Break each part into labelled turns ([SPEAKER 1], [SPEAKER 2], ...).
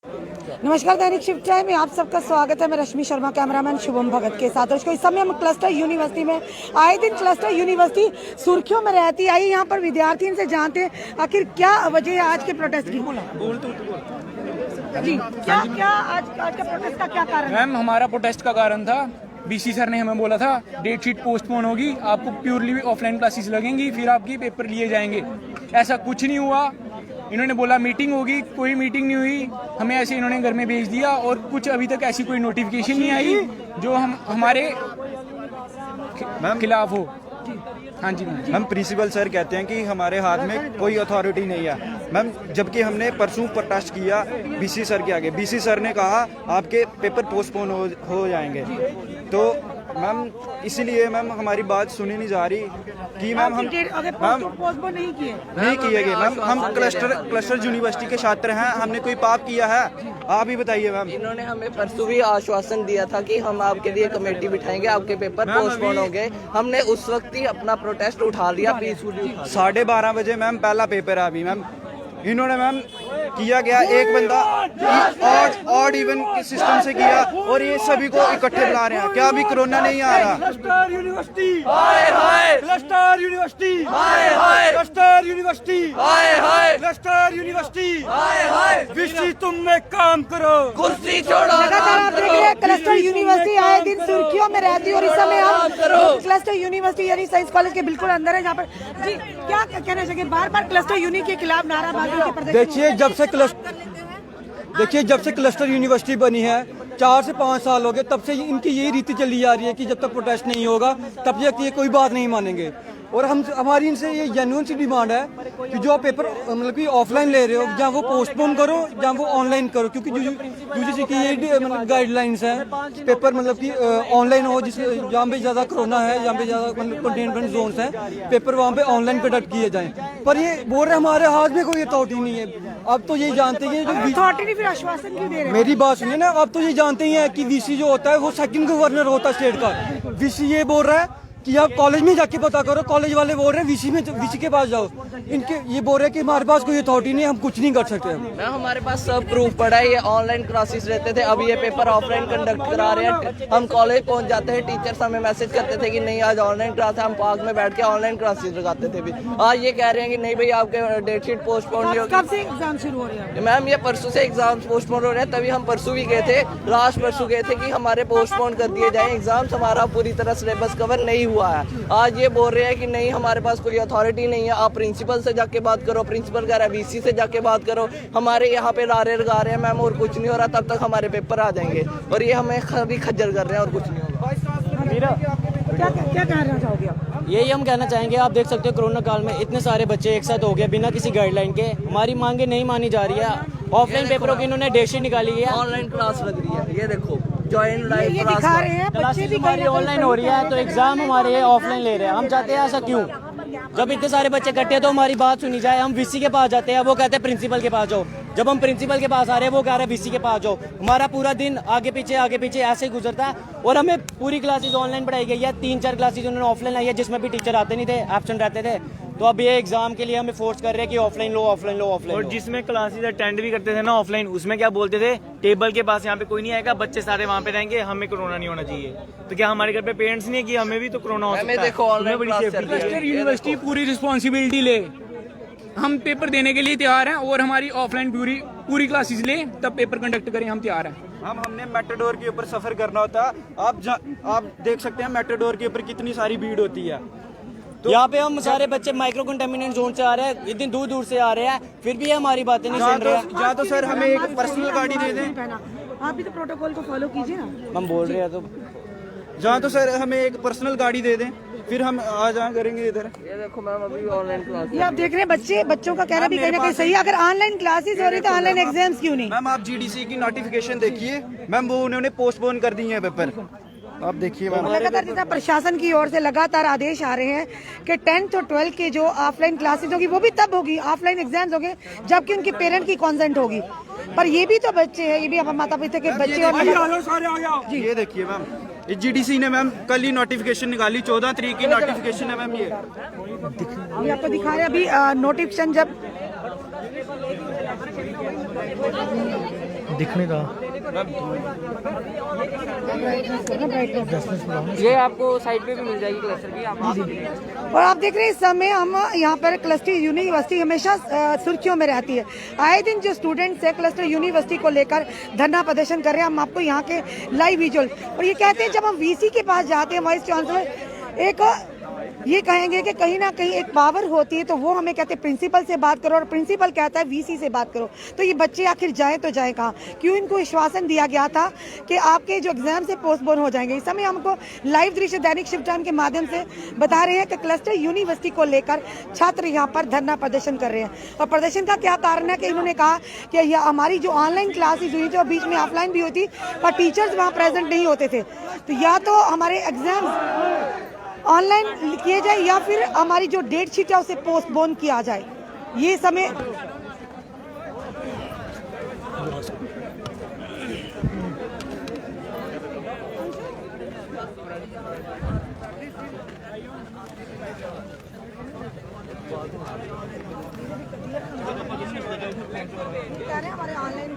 [SPEAKER 1] नमस्कार, दैनिक shift time में आप सबका स्वागत है। मैं रश्मि शर्मा, कैमरामैन शुभम भगत के साथ। इस समय हम क्लस्टर यूनिवर्सिटी में आए दिन क्लस्टर यूनिवर्सिटी सुर्खियों में रहती आई। यहाँ पर विद्यार्थियों से जानते हैं आखिर क्या वजह है आज के प्रोटेस्ट की। जी, क्या आज का प्रोटेस्ट का क्या कारण है?
[SPEAKER 2] मैम, हमारा प्रोटेस्ट का कारण था, बीसी सर ने हमें बोला था डेट शीट पोस्टपोन होगी, आपको प्योरली ऑफलाइन क्लासेस लगेंगी, फिर आपकी पेपर लिए जाएंगे। ऐसा कुछ नहीं हुआ। इन्होंने बोला मीटिंग होगी, कोई मीटिंग नहीं हुई, हमें ऐसे इन्होंने घर में भेज दिया और कुछ अभी तक ऐसी कोई नोटिफिकेशन नहीं आई जो हमारे खिलाफ हो। हाँ जी मैम।
[SPEAKER 3] हम प्रिंसिपल सर कहते हैं कि हमारे हाथ में कोई अथॉरिटी नहीं है मैम, जबकि हमने परसों प्रोटेस्ट किया बीसी सर के आगे। बीसी सर ने कहा आपके पेपर पोस्टपोन हो जाएंगे। तो मैम इसीलिए मैम हमारी बात सुनी नहीं जा रही कि मैम हम
[SPEAKER 1] पोस्टपोन नहीं
[SPEAKER 3] किए गए मैम। हम क्लस्टर यूनिवर्सिटी के छात्र हैं, हमने कोई पाप किया है? आप ही बताइए मैम।
[SPEAKER 4] इन्होंने हमें परसों भी आश्वासन दिया था कि हम आपके लिए कमेटी बिठाएंगे, आपके पेपर पोस्टपोन हो गए। हमने उस वक्त ही अपना प्रोटेस्ट उठा लिया पीसफुली।
[SPEAKER 3] 12:30 बजे मैम पहला पेपर है अभी मैम। इन्होंने मैम किया गया एक बंदा ऑड इवन सिस्टम से किया और ये सभी को इकट्ठे बुला रहे हैं। क्या अभी कोरोना नहीं आ रहा?
[SPEAKER 5] क्लस्टर यूनिवर्सिटी हाय हाय, क्लस्टर यूनिवर्सिटी हाय हाय, क्लस्टर यूनिवर्सिटी हाय हाय, क्लस्टर यूनिवर्सिटी हाय हाय। विशी तुम एक काम करो,
[SPEAKER 4] कुर्सी छोड़ो।
[SPEAKER 1] लगातार आप देख रहे हैं क्लस्टर यूनिवर्सिटी आए दिन सुर्खियों में रहती है और इस समय हम क्लस्टर यूनिवर्सिटी यानी साइंस कॉलेज के बिल्कुल अंदर है। यहाँ पर जी क्या कहना चाहिए? बार बार क्लस्टर यूनि के खिलाफ नाराबाजी के प्रदर्शन।
[SPEAKER 5] देखिए जब से क्लस्टर यूनिवर्सिटी बनी है 4 से 5 साल हो गए, तब से इनकी यही रीति चली आ रही है कि जब तक प्रोटेस्ट नहीं होगा तब तक ये कोई बात नहीं मानेंगे। और हमारी इनसे ये जेन्युइन सी डिमांड है कि जो आप पेपर मतलब कि ऑफलाइन ले रहे हो, या वो पोस्टपोन करो या वो ऑनलाइन करो, क्योंकि यूजीसी की ये मतलब गाइडलाइंस हैं पेपर मतलब कि ऑनलाइन हो, जिस जहाँ पे ज़्यादा कोरोना है, जहाँ पे ज़्यादा मतलब कंटेनमेंट जोन्स हैं, पेपर वहाँ पे ऑनलाइन कंडक्ट किए जाएँ। पर ये बोल रहे हमारे हाथ में कोई अथॉरिटी नहीं है। अब तो ये जानते हैं
[SPEAKER 1] अथॉरिटी फिर आश्वासन क्यों दे रहे हैं?
[SPEAKER 5] मेरी बात सुनिए ना, अब तो ये जानते ही हैं कि वीसी जो होता है वो सेकंड गवर्नर होता है स्टेट का। वीसी ये बोल रहा है कि आप कॉलेज में जाके पता करो, कॉलेज वाले बोल रहे हैं वीसी के पास जाओ। इनके ये बोल रहे हैं कि हमारे पास कोई अथॉरिटी नहीं है, हम कुछ नहीं कर सकते।
[SPEAKER 4] मैम हमारे पास सब प्रूफ पड़ा है, ये ऑनलाइन क्लासेस रहते थे, अब ये पेपर ऑफलाइन कंडक्ट करा रहे हैं। हम कॉलेज पहुंच जाते हैं, टीचर्स हमें मैसेज करते थे कि नहीं आज ऑनलाइन क्लास है, हम पार्क में बैठ के ऑनलाइन क्लासेस लगाते थे। भी आज ये कह रहे हैं कि नहीं भाई आपके डेट शीट पोस्टपोन नहीं होगी।
[SPEAKER 1] कब से एग्जाम शुरू हो रहे हैं?
[SPEAKER 4] मैम ये परसों से एग्जाम पोस्टपोन हो रहे हैं, तभी हम परसों भी गए थे, लास्ट परसों गए थे कि हमारे पोस्टपोन कर दिए जाए एग्जाम्स, हमारा पूरी तरह सिलेबस कवर नहीं हुआ है। आज ये बोल रहे हैं कि नहीं हमारे पास कोई अथॉरिटी नहीं है, आप प्रिंसिपल से जाके बात करो, प्रिंसिपल कह रहा है वीसी से जाके बात करो। हमारे यहाँ पे नारे लगा रहे हैं मैम और कुछ नहीं हो रहा, तब तक हमारे पेपर आ जाएंगे और ये हमें खरी खज्जल कर रहे हैं और कुछ नहीं होगा।
[SPEAKER 1] क्या कहना चाहोगे आप?
[SPEAKER 6] यही हम कहना चाहेंगे, आप देख सकते हो कोरोना काल में इतने सारे बच्चे एक साथ हो गए बिना किसी गाइडलाइन के, हमारी मांगे नहीं मानी जा रही है। ऑफलाइन पेपरों की इन्होंने डेट शीट निकाली है,
[SPEAKER 4] ऑनलाइन क्लास लग रही है, ये देखो ज्वाइन लाइव
[SPEAKER 1] ये दिखा रहे हैं बच्चे भी
[SPEAKER 6] हमारी ऑनलाइन हो रही है तो एग्जाम हमारे ऑफलाइन ले रहे हैं। हम चाहते हैं ऐसा क्यों? जब इतने सारे बच्चे इकट्ठे हैं तो हमारी बात सुनी जाए। हम वीसी के पास जाते हैं, वो कहते हैं प्रिंसिपल के पास जाओ। जब हम प्रिंसिपल के पास आ रहे हैं वो कह रहे हैं वीसी के पास जाओ। हमारा पूरा दिन आगे पीछे ऐसे गुजरता है और हमें पूरी क्लासेस ऑनलाइन पढ़ाई गई है। 3-4 क्लासेस उन्होंने ऑफलाइन लाई है जिसमें भी टीचर आते नहीं थे, एब्सेंट रहते थे। तो अब ये एग्जाम के लिए हमें फोर्स कर रहे हैं कि ऑफलाइन लो।
[SPEAKER 2] और जिसमें क्लासेस अटेंड भी करते थे ना ऑफलाइन, उसमें क्या बोलते थे, टेबल के पास यहाँ पे कोई नहीं आएगा, बच्चे सारे वहाँ पे रहेंगे, हमें कोरोना नहीं होना चाहिए। तो क्या हमारे घर पे पेरेंट्स नहीं है कि हमें भी तो कोरोना हो सकता है?
[SPEAKER 4] देखो ऑनलाइन
[SPEAKER 2] बड़ी सेफ्टी। यूनिवर्सिटी पूरी रिस्पॉन्सिबिलिटी ले, हम पेपर देने के लिए तैयार हैं और हमारी ऑफलाइन पूरी क्लासेस ले, तब पेपर कंडक्ट करें, हम तैयार हैं।
[SPEAKER 3] हमने मेट्रोडोर के ऊपर सफर करना होता। आप देख सकते हैं मेट्रोडोर के ऊपर कितनी सारी भीड़ होती है।
[SPEAKER 6] तो यहाँ पे हम सारे बच्चे माइक्रो कंटेमिनेंट जोन से आ रहे हैं, इतनी दूर से आ रहे हैं, फिर भी हमारी बातें नहीं सुन रहे हैं।
[SPEAKER 3] या तो सर हमें एक पर्सनल गाड़ी दे दें।
[SPEAKER 1] आप भी तो प्रोटोकॉल को फॉलो कीजिए ना।
[SPEAKER 6] हम बोल रहे हैं तो
[SPEAKER 3] जहाँ तो सर हमें एक पर्सनल गाड़ी दे दें, फिर हम आ जा करेंगे इधर।
[SPEAKER 4] ये देखो मैम अभी ऑनलाइन क्लास,
[SPEAKER 1] ये आप देख रहे हैं बच्चों का कहना भी कहीं ना कहीं सही है। अगर ऑनलाइन क्लासेस हो रही तो ऑनलाइन एग्जाम्स क्यों नहीं?
[SPEAKER 3] मैम आप जीडीसी की नोटिफिकेशन देखिए मैम, वो उन्होंने पोस्टपोन कर दिए हैं पेपर। आप देखिए मैम,
[SPEAKER 1] लगातार जैसा प्रशासन की ओर से लगातार आदेश आ रहे हैं कि 10th और 12th के जो ऑफलाइन क्लासेस होगी वो भी तब होगी, ऑफलाइन एग्जाम्स होंगे जबकि उनकी पेरेंट की कॉन्सेंट होगी। पर ये भी तो बच्चे हैं, ये भी माता पिता के बच्चे। और
[SPEAKER 3] ये देखिए मैम, जीडीसी ने मैम कल ही नोटिफिकेशन निकाली, 14 तारीख की नोटिफिकेशन है मैम। ये
[SPEAKER 1] आपको दिखा रहे हैं अभी नोटिफिकेशन जब
[SPEAKER 7] दिख नहीं रहा।
[SPEAKER 8] ये आपको साइड पे भी मिल जाएगी क्लस्टर की, आप
[SPEAKER 1] और आप देख रहे हैं इस समय हम यहाँ पर क्लस्टर यूनिवर्सिटी हमेशा सुर्खियों में रहती है। आए दिन जो स्टूडेंट्स है क्लस्टर यूनिवर्सिटी को लेकर धरना प्रदर्शन कर रहे हैं। हम आपको यहाँ के लाइव विजुअल और ये कहते हैं, जब हम वीसी के पास जाते हैं वाइस चांसलर एक ये कहेंगे कि कहीं ना कहीं एक पावर होती है, तो वो हमें कहते हैं प्रिंसिपल से बात करो, और प्रिंसिपल कहता है वीसी से बात करो। तो ये बच्चे आखिर जाएं तो जाएं कहाँ? क्यों इनको आश्वासन दिया गया था कि आपके जो एग्जाम से पोस्टपोन हो जाएंगे। इस समय हमको लाइव दृश्य दैनिक शिफ्ट टाइम के माध्यम से बता रहे हैं कि क्लस्टर यूनिवर्सिटी को लेकर छात्र यहाँ पर धरना प्रदर्शन कर रहे हैं। और प्रदर्शन का क्या कारण है कि इन्होंने कहा कि यह हमारी जो ऑनलाइन क्लासेज हुई थी और बीच में ऑफलाइन भी हुई थी, पर टीचर्स वहाँ प्रेजेंट नहीं होते थे, तो या तो हमारे एग्जाम ऑनलाइन किए जाए या फिर हमारी जो डेट शीट है उसे पोस्टपोन किया जाए। ये समय हमारे ऑनलाइन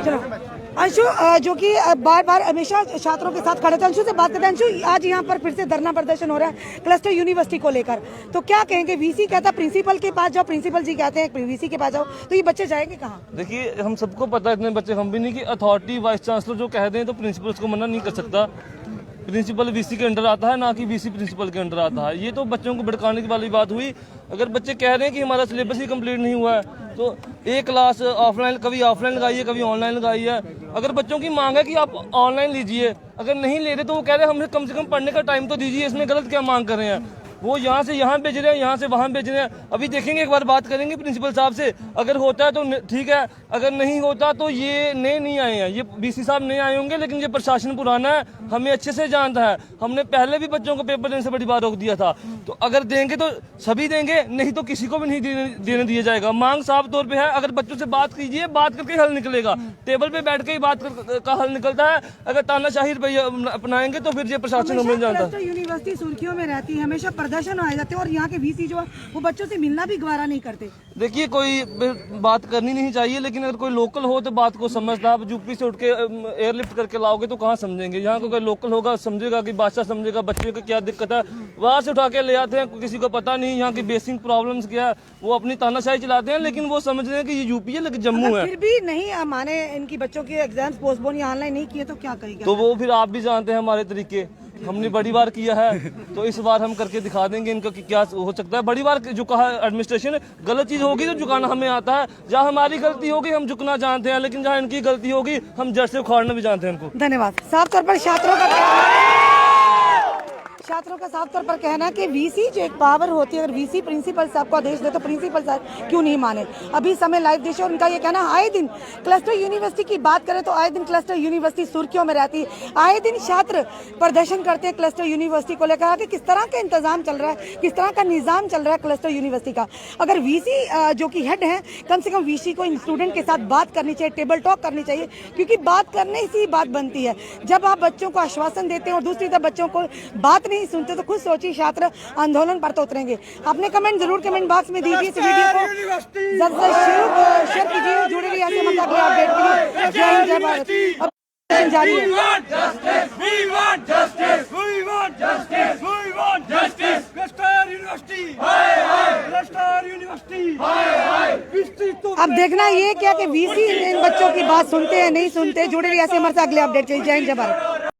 [SPEAKER 1] चलो अंशु, जो कि बार बार हमेशा छात्रों के साथ खड़े थे, अंशु से बात करते हैं। अंशु, आज यहाँ पर फिर से धरना प्रदर्शन हो रहा है क्लस्टर यूनिवर्सिटी को लेकर, तो क्या कहेंगे? वीसी कहता है प्रिंसिपल के पास जाओ, प्रिंसिपल जी कहते हैं वीसी के पास जाओ, तो ये बच्चे जाएंगे कहाँ?
[SPEAKER 9] देखिए, हम सबको पता है, इतने बच्चे हम भी नहीं कि अथॉरिटी वाइस चांसलर जो कह दें तो प्रिंसिपल उसको मना नहीं कर सकता। प्रिंसिपल वीसी के अंडर आता है, ना कि वीसी प्रिंसिपल के अंडर आता है। ये तो बच्चों को भड़काने की वाली बात हुई। अगर बच्चे कह रहे हैं कि हमारा सिलेबस ही कंप्लीट नहीं हुआ है, तो एक क्लास ऑफलाइन, कभी ऑफलाइन लगाई है, कभी ऑनलाइन लगाई है। अगर बच्चों की मांग है कि आप ऑनलाइन लीजिए, अगर नहीं ले रहे तो वो कह रहे हैं हमें कम से कम पढ़ने का टाइम तो दीजिए। इसमें गलत क्या मांग कर रहे हैं? वो यहाँ से यहाँ भेज रहे हैं, यहाँ से वहाँ भेज रहे हैं। अभी देखेंगे, एक बार बात करेंगे प्रिंसिपल साहब से, अगर होता है तो ठीक है, अगर नहीं होता तो ये नए नहीं आए हैं, ये बीसी साहब नए आए होंगे, लेकिन ये प्रशासन पुराना है, हमें अच्छे से जानता है। हमने पहले भी बच्चों को पेपर देने से बड़ी बार रोक दिया था। तो अगर देंगे तो सभी देंगे, नहीं तो किसी को भी नहीं देने दिया जाएगा। मांग साफ तौर पे है, अगर बच्चों से बात कीजिए, बात करके हल निकलेगा। टेबल पे बैठ के ही बात का हल निकलता है। अगर तानाशाही अपनाएंगे तो फिर ये प्रशासन हमें जानता है।
[SPEAKER 1] यूनिवर्सिटी सुर्खियों में रहती है, हमेशा प्रदर्शन आए जाते हैं, और यहाँ के वीसी जो है वो बच्चों से मिलना भी गवारा नहीं करते।
[SPEAKER 9] देखिए, कोई बात करनी नहीं चाहिए, लेकिन अगर कोई लोकल हो तो बात को समझता। आप यूपी से उठ के एयरलिफ्ट करके लाओगे तो कहाँ समझेंगे? यहाँ को कोई लोकल होगा, समझेगा कि बादशाह समझेगा बच्चे को क्या दिक्कत है। वहाँ से उठा के ले आते हैं, किसी को पता नहीं यहाँ की बेसिक प्रॉब्लम्स क्या है, वो अपनी तानाशाही चलाते हैं, लेकिन वो समझ रहे हैं कि ये यूपी है लेकिन जम्मू है।
[SPEAKER 1] फिर भी नहीं माने इनकी बच्चों के एग्जाम्स पोस्टपोन या ऑनलाइन नहीं किए तो क्या करेंगे?
[SPEAKER 9] तो वो फिर आप भी जानते हैं हमारे तरीके, हमने बड़ी बार किया है, तो इस बार हम करके दिखा देंगे इनका कि क्या हो सकता है। बड़ी बार जो कहा एडमिनिस्ट्रेशन, गलत चीज होगी तो झुकाना हमें आता है। जहाँ हमारी गलती होगी हम झुकना जानते हैं, लेकिन जहाँ इनकी गलती होगी हम जड़ से उखाड़ना भी जानते हैं इनको।
[SPEAKER 1] धन्यवाद। साफ तौर पर छात्रों का साफ तौर पर कहना है कि वीसी जो एक पावर होती है, अगर वीसी प्रिंसिपल साहब को आदेश दे तो प्रिंसिपल साहब क्यों नहीं माने? अभी समय लाइव देश, और उनका ये कहना, आए दिन क्लस्टर यूनिवर्सिटी की बात करें तो आए दिन क्लस्टर यूनिवर्सिटी सुर्खियों में रहती है। आए दिन छात्र प्रदर्शन करते हैं क्लस्टर यूनिवर्सिटी को लेकर कि किस तरह का इंतजाम चल रहा है, किस तरह का निजाम चल रहा है क्लस्टर यूनिवर्सिटी का। अगर वीसी जो कि हेड है, कम से कम वीसी को इन स्टूडेंट के साथ बात करनी चाहिए, टेबल टॉक करनी चाहिए, क्योंकि बात करने से ही बात बनती है। जब आप बच्चों को आश्वासन देते हैं और दूसरी तरफ बच्चों को बात नहीं सुनते तो खुद सोचिए छात्र आंदोलन पर तो उतरेंगे। अपने कमेंट जरूर कमेंट बॉक्स में दीजिए। इस वीडियो को जल्द से शेयर कीजिए। जुड़े रहिए ऐसे मतलब अपडेट के लिए। जय हिंद, जय भारत। अब जारी है। अब देखना ये क्या कि वीसी इन बच्चों की बात सुनते हैं नहीं सुनते। जुड़े रहिए ऐसे हमारे साथ अगले अपडेट के लिए। जय हिंद, जय भारत।